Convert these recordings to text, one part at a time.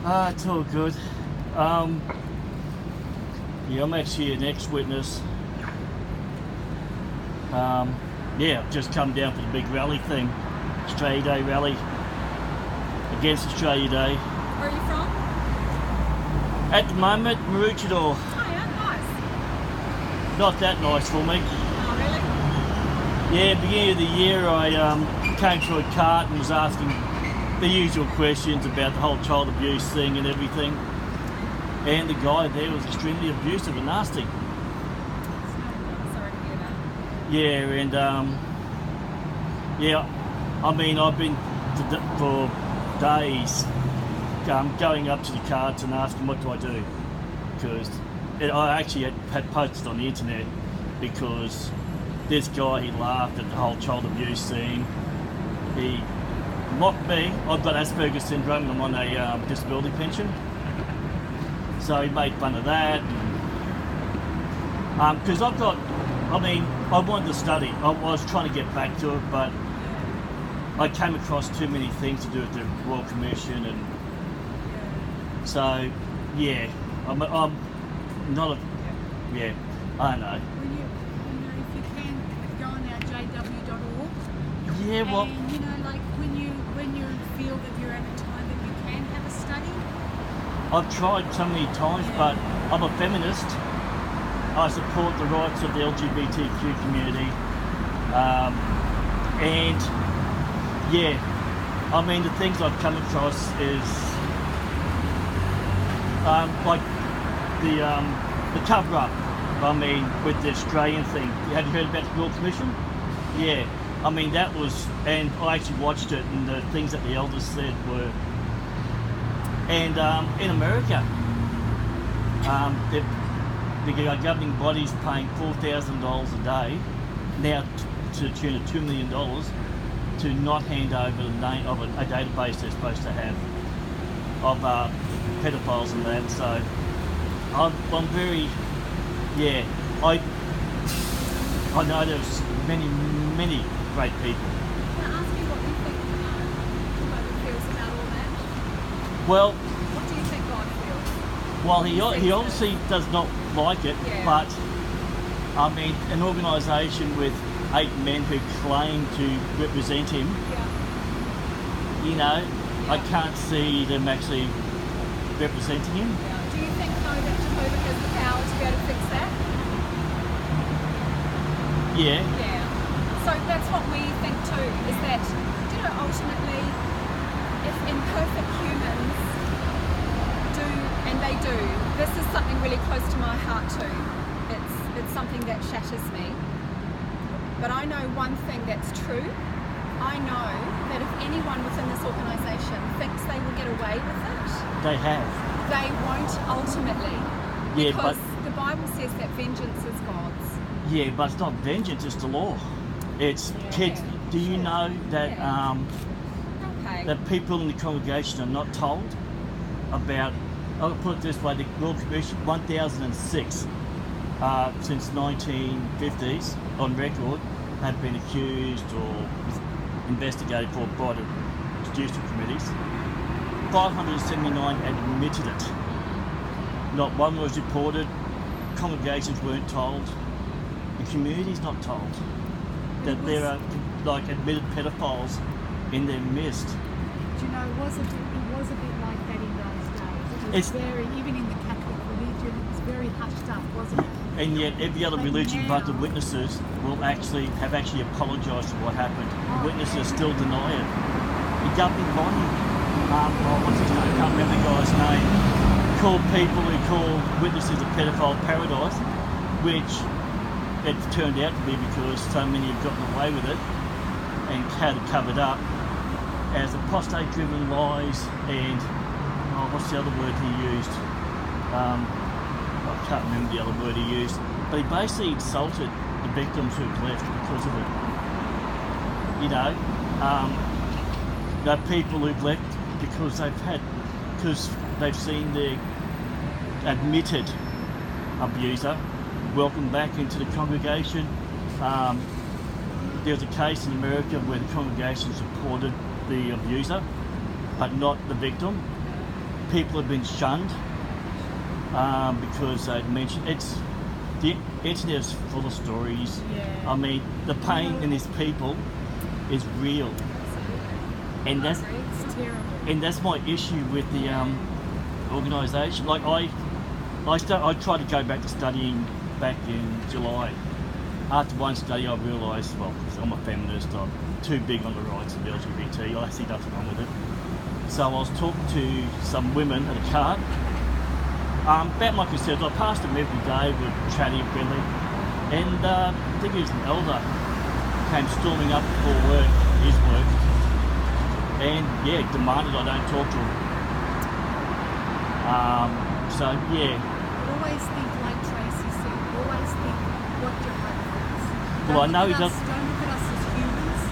It's all good. Yeah, I'm actually an ex-witness. I've just come down for the big rally thing, Australia Day rally against Australia Day. Where are you from? At the moment, Maroochydore. Oh yeah, nice. Not that nice for me. Oh really? Yeah, beginning of the year, I came to a cart and was asking the usual questions about the whole child abuse thing and everything. And the guy there was extremely abusive and nasty. Sorry to hear that. Yeah, and I mean, I've been for days going up to the carts and asking what do I do, because I actually had posted on the internet because this guy, he laughed at the whole child abuse thing. He mocked me. I've got Asperger's syndrome and I'm on a disability pension. So he made fun of that. Because I wanted to study. I was trying to get back to it, but I came across too many things to do with the Royal Commission, and so yeah, I'm not a I don't know. If you can go on our jw.org. Yeah, well, And like when you feel that you're at a time that you can have a study. I've tried so many times, but I'm a feminist. I support the rights of the LGBTQ community, and yeah, I mean the things I've come across is like the cover up. I mean, with the Australian thing. Have you heard about the Royal Commission? Yeah. I mean that was, and I actually watched it, and the things that the elders said were. And in America, the governing body's paying $4,000 a day now to the tune of $2 million to not hand over the name of a database they're supposed to have of pedophiles and that. So I'm very, yeah, I know there's many great people. Can I ask you what you think God feels about all that? Well, What do you think God feels? well, he obviously does not like it, Yeah. but I mean, an organisation with 8 men who claim to represent him, Yeah. I can't see them actually representing him. Yeah. Do you think though that Jehovah has the power to be able to fix that? Yeah, Yeah. So that's what we think too, is that, ultimately, if imperfect humans do, and they do, this is something really close to my heart too. It's something that shatters me. But I know one thing that's true. I know that if anyone within this organisation thinks they will get away with it, they have. they won't ultimately. Yeah, Because but the Bible says that vengeance is God's. yeah, but it's not vengeance; it's the law. It's Yeah. kids. Do you know that Yeah. Okay. that people in the congregation are not told about? I'll put it this way: the Royal Commission, 1006, since 1950s, on record, have been accused or investigated for by the judicial committees. 579 admitted it. Not one was reported. Congregations weren't told. The community's not told that there are like admitted pedophiles in their midst. Do you know, it was a bit like that in those days. It was It's- very, even in the Catholic religion, it was very hushed up, wasn't it? And yet every other But religion but the now- witnesses will actually apologised for what happened. The witnesses still deny it. The governing body, what's his name? I can't remember the guy's name, called people who call witnesses a pedophile paradise, which it's turned out to be because so many have gotten away with it and had it covered up as apostate-driven lies and what's the other word he used? I can't remember the other word he used, but he basically insulted the victims who've left because of it. The people who've left because they've seen their admitted abuser welcome back into the congregation. There was a case in America where the congregation supported the abuser, but not the victim. people have been shunned because they've mentioned the internet's full of stories. Yeah. I mean, the pain in these people is real, and It's terrible. that's my issue with the organisation. Like I tried to go back to studying back in July. After one study, I realised, well, I'm a feminist. I'm too big on the rights of the LGBT. I see nothing wrong with it. So I was talking to some women at a cart about my concerns. I passed them every day with chatty and friendly, and I think he was an elder, came storming up before his work, and demanded I don't talk to him. So yeah. Always think like Tracy said. Always think what your hope is. Well, I know he Don't does. look at us as humans,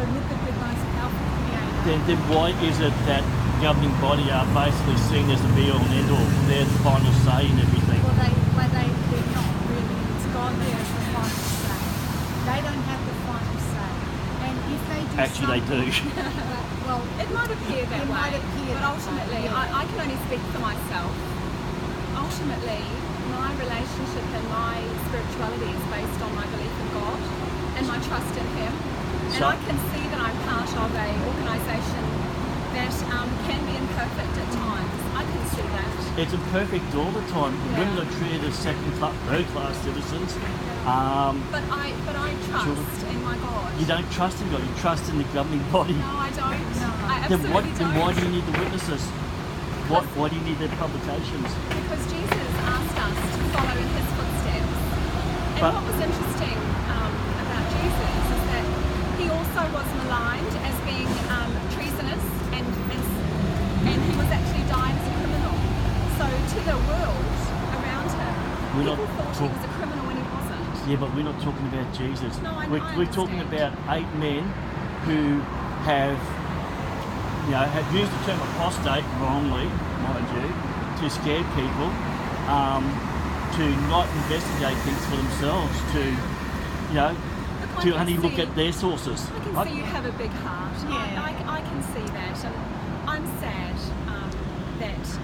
but look at the most powerful creator. Then why is it that governing body are basically seen as the be all and end all? They're the final say in everything. Well, they're not really. It's God there as the final say. They don't have the final say. And if they do Actually, they do. well, It might appear that It way, might appear but that ultimately, way, yeah. I can only speak for myself. Ultimately, my relationship and my spirituality is based on my belief in God and my trust in Him. And So- I can see that I'm part of a organisation that can be imperfect at times. I can see that. It's imperfect all the time. Yeah. Women are treated as third-class citizens. But I trust Children. in my God. You don't trust in God. You trust in the governing body. No, I don't. No. I Then absolutely then don't. why do you need the witnesses? Why do you need their publications? Because Jesus asked us to follow in His footsteps. And But- what was interesting about Jesus is that He also was maligned as being treasonous and He was actually dying as a criminal. So to the world around Him, We're not people thought He talk- was a criminal when He wasn't. Yeah, but we're not talking about Jesus. No, I we're talking understand. about 8 men who have used the term apostate wrongly, mind you, to scare people, to not investigate things for themselves, to Look, I to can only look see- at their sources. I can see you have a big heart. Yeah. I can see that, and I'm sad that,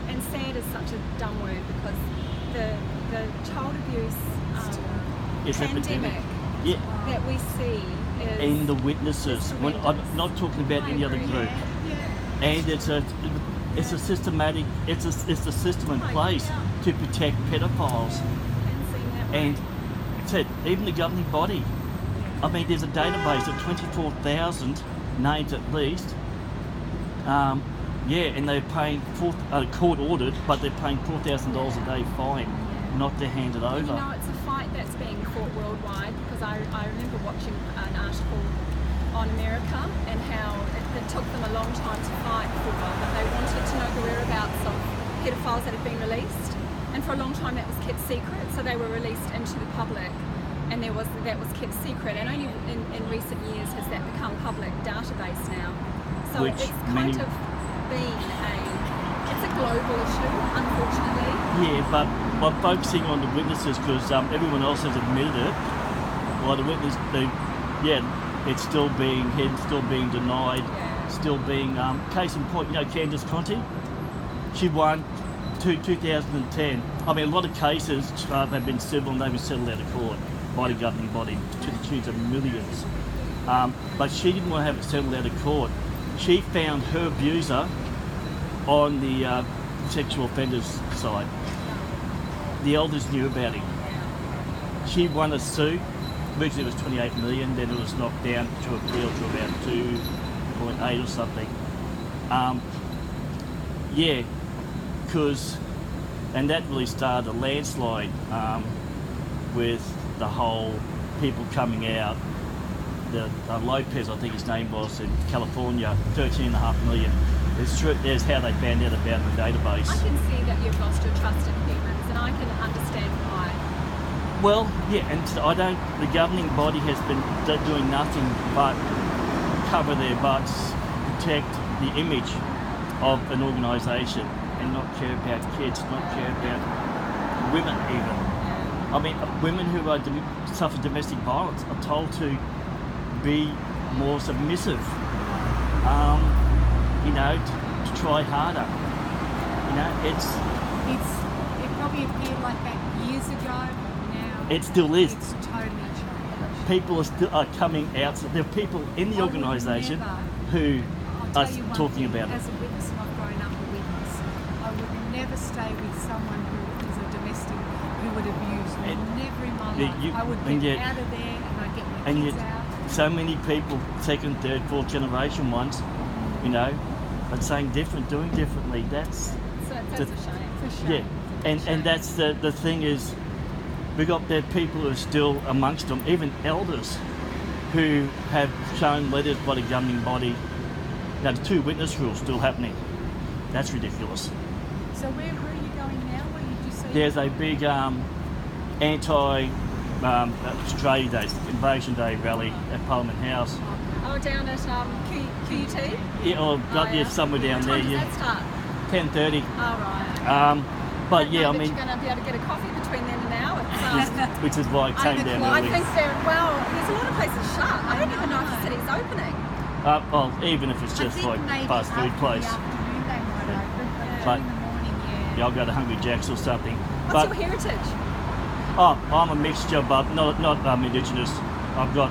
and sad is such a dumb word because the child abuse It's pandemic epidemic. Yeah, that we see is and the witnesses. It's When, I'm horrendous. not talking about I any other agree. group. yeah. And it's a systematic. It's a system in Right, place yeah. to protect pedophiles. and seeing that way. And it's it, even the governing body. I mean, there's a database of 24,000 names at least. And they're paying court ordered, but they're paying $4,000 a day fine not to hand it over. You know, it's a fight that's being fought worldwide because I remember watching an article on America and how it took them a long time to fight for, but they wanted to know the whereabouts of pedophiles that had been released, and for a long time that was kept secret, so they were released into the public, and that was kept secret, and only in recent years has that become public database now. So Which it's kind of been it's a global issue, unfortunately. Yeah, but by focusing on the witnesses, because everyone else has admitted it, well, the witness, it's still being hidden, still being denied, Yeah. still being, case in point, Candice Conti, she won 2010. I mean, a lot of cases have been civil and they've been settled out of court by the governing body to the tune of millions. But she didn't want to have it settled out of court. She found her abuser on the sexual offenders side. The elders knew about him. She won a suit. Originally it was 28 million, then it was knocked down to appeal to about 2.8 or something. And that really started a landslide with the whole people coming out. The Lopez, I think his name was, in California, 13.5 million. There's how they found out about the database. I can see that you've lost your trust in humans, and I can understand why. Well, yeah, and the governing body has been doing nothing but cover their butts, protect the image of an organisation, and not care about kids, not care about women even. I mean, women who suffer domestic violence are told to be more submissive, to try harder. You know, It probably appeared like that years ago, but now it still is. it's totally changed. People are coming out. So there are people in the I would organisation never- who I'll are tell you one talking thing, about it. as a witness, and I've grown up a witness, I would never stay with someone who is a domestic who would abuse me. And- Never in my Yeah, life. I would and get yet- out of there and I'd get my And kids yet, out. so many people, second, third, fourth generation ones, you know, are saying different, doing differently. That's So that's The- a shame. It's a shame. yeah, and that's the thing is, we got there people who are still amongst them, even elders, who have shown letters by the governing body. Now the 2 witness rules still happening. That's ridiculous. So where are you going now? Where did you see? There's a big anti Australia Day, Invasion Day rally at Parliament House. Oh, down at QUT? Yeah, or Oh, yeah, somewhere down What there. time does Yeah, that start? 10:30. Oh, right. But yeah, I But mean, you're going to be able to get a coffee between then and now. It's, which is why I came 8 down o'clock. I early. think there's a lot of places shut. I don't even know if the city's opening. Well, even if it's I just think like maybe fast food after place. the afternoon they might open, but But- in the morning, yeah. Yeah, I'll go to Hungry Jack's or something. What's But your heritage? I'm a mixture, but not Indigenous. I've got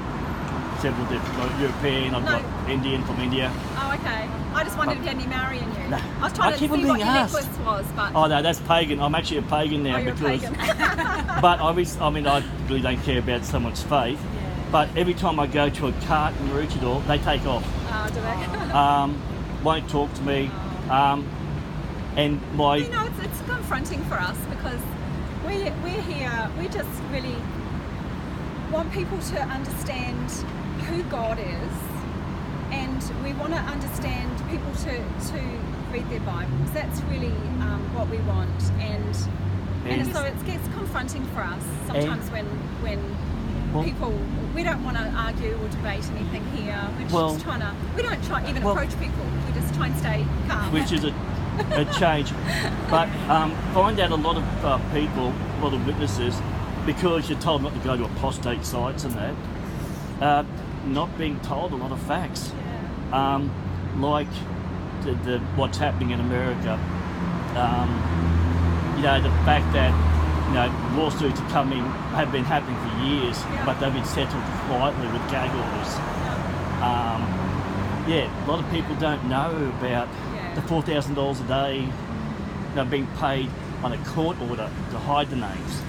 several different European. I've No. got Indian from India. Oh, okay. I just wondered if you had any Maori in you. No. I was trying I to keep on see what being your asked. necklace was, but Oh no, that's pagan. I'm actually a pagan now oh, you're a because. pagan. But I really don't care about someone's faith. Yeah. But every time I go to a cart in Maroochydore, they take off. Oh, do they? Won't talk to me. And my You know, it's confronting for us because we're here. We just really want people to understand who God is, and we want to understand people to read their Bibles. That's really what we want, and so it gets confronting for us sometimes when Well- people. We don't want to argue or debate anything here. We're Well- just trying to. We don't try even Well- approach people. We just try and stay calm. which is a change. But find out a lot of people, a lot of witnesses, because you're told not to go to apostate sites and that, not being told a lot of facts. Yeah. Like the what's happening in America. You know, the fact that lawsuits have been happening for years, Yeah. but they've been settled quietly with gag orders. Yeah, a lot of people don't know about Yeah. the $4,000 a day being paid on a court order to hide the names.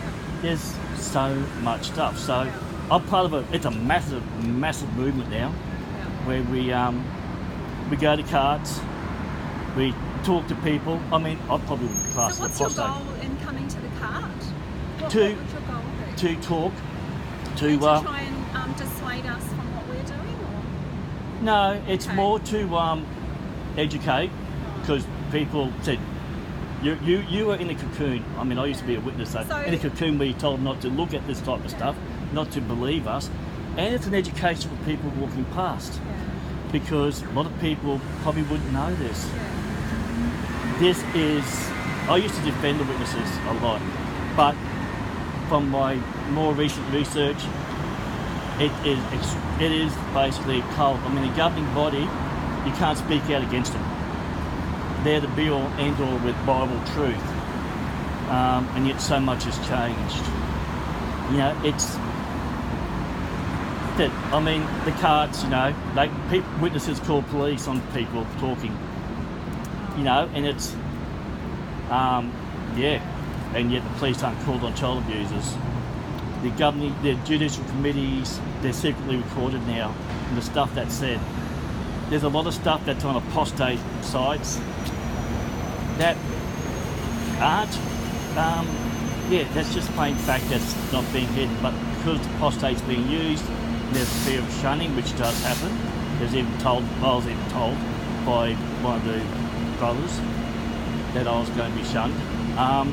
There's so much stuff. So I'm part of it's a massive, massive movement now where we go to carts, we talk to people. I mean, I probably would class So it what's your apostate. goal in coming to the cart? What To- would your goal be? To talk, And to to try and dissuade us from what we're doing? Or? no, it's Okay. more to educate, because people said you were in a cocoon. I mean, I used to be a witness, so So- in a cocoon where you're told not to look at this type of stuff, not to believe us, and it's an education for people walking past, because a lot of people probably wouldn't know this. This is, I used to defend the witnesses a lot, but from my more recent research, it is basically a cult. I mean, the governing body, you can't speak out against them. They're the be-all, end-all with Bible truth, and yet so much has changed. You know, it's that. I mean, the carts. You know, witnesses call police on people talking. You know, and it's and yet the police aren't called on child abusers. The judicial committees, they're secretly recorded now, and the stuff that's said. There's a lot of stuff that's on apostate sites that aren't, that's just plain fact that's not being hidden. But because apostate's being used, there's fear of shunning, which does happen. I was even told by one of the brothers that I was going to be shunned. Well,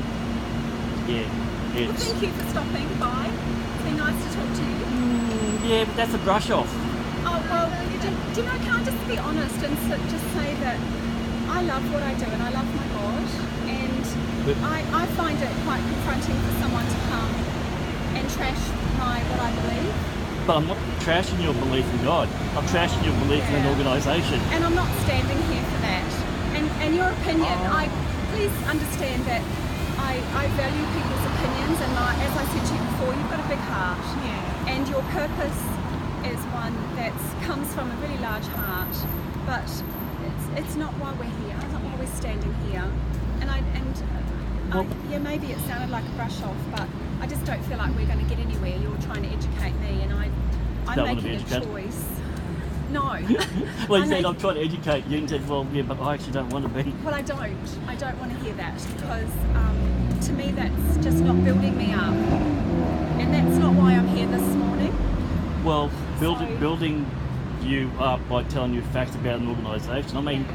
It's thank you for stopping by. It's been nice to talk to you. yeah, but that's a brush off. Oh, well, do you know, can I just be honest and just say that I love what I do and I love my God, and But- I find it quite confronting for someone to come and trash what I believe. But I'm not trashing your belief in God. I'm trashing your belief in an organisation. And I'm not standing here for that. And your opinion, Oh. please understand that I value people's opinions, and as I said to you before, you've got a big heart, Yeah. and your purpose is one that comes from a really large heart, but it's not why we're here, it's not why we're standing here. Yeah, maybe it sounded like a brush off, but I just don't feel like we're going to get anywhere. You're trying to educate me, and I'm Don't wanna be making a educated. choice. No. Well, you said I'm trying to educate you, and said, well, yeah, but I actually don't want to be. Well, I don't want to hear that, because to me that's just not building me up, and that's not why I'm here this morning. Well, So- building you up by telling you facts about an organisation. I mean,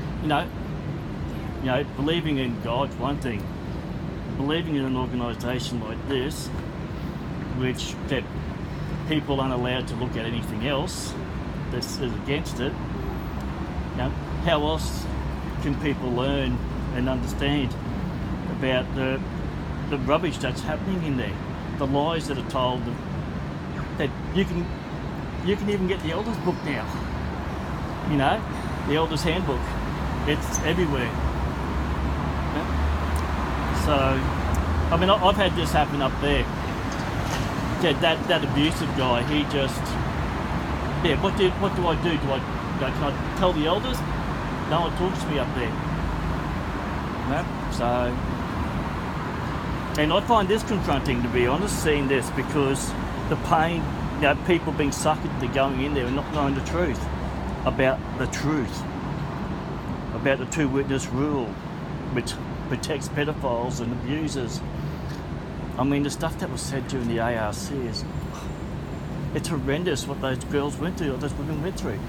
believing in God's one thing. Believing in an organisation like this, which that people aren't allowed to look at anything else that is against it. How else can people learn and understand about the rubbish that's happening in there, the lies that are told, that you can even get the elders book now. The elders handbook. It's everywhere. So, I mean, I've had this happen up there. Yeah, that abusive guy, he just, what do I do? Can I tell the elders? No one talks to me up there. So, and I find this confronting, to be honest, seeing this, because the pain, people being suckered into going in there and not knowing the truth, about the two-witness rule, which protects pedophiles and abusers. I mean, the stuff that was said during the ARC it's horrendous what those girls went through, or those women went through.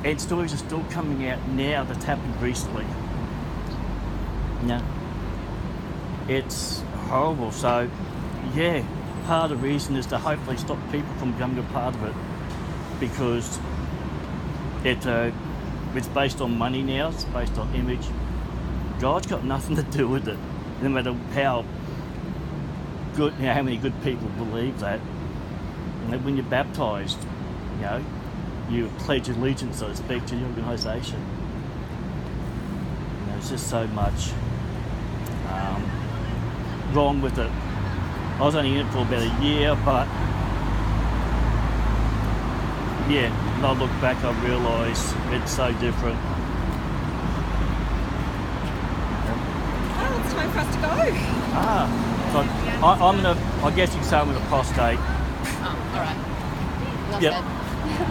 And stories are still coming out now that's happened recently. It's horrible. So, yeah, part of the reason is to hopefully stop people from becoming a part of it, because it's based on money now, it's based on image. God's got nothing to do with it, no matter how good, how many good people believe that. When you're baptised, you pledge allegiance, so to speak, to the organisation. There's just so much wrong with it. I was only in it for about a year, but yeah, when I look back, I realise it's so different. Well, it's time for us to go. So I guess you could say I'm an apostate. Oh, all right. Enough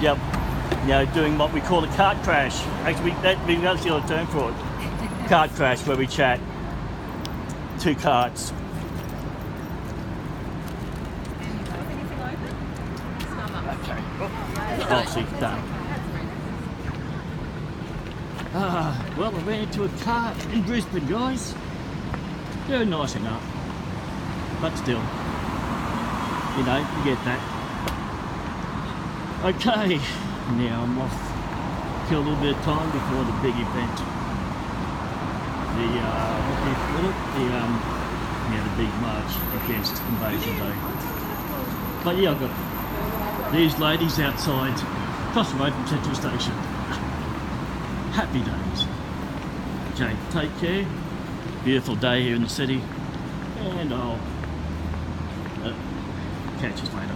Yep. said. Doing what we call a cart crash. Actually, we've actually got a term for it. Cart crash, where we chat two carts. Anything open? Okay. Obviously done. Well, I ran into a cart in Brisbane, guys. They're nice enough, but still, you get that. Okay, now I'm off. Kill a little bit of time before the big event. The what do you call it? The big march against Invasion Day. But yeah, I've got these ladies outside, across the road from Central Station. Happy days. Okay, take care. Beautiful day here in the city, and I'll catch you later.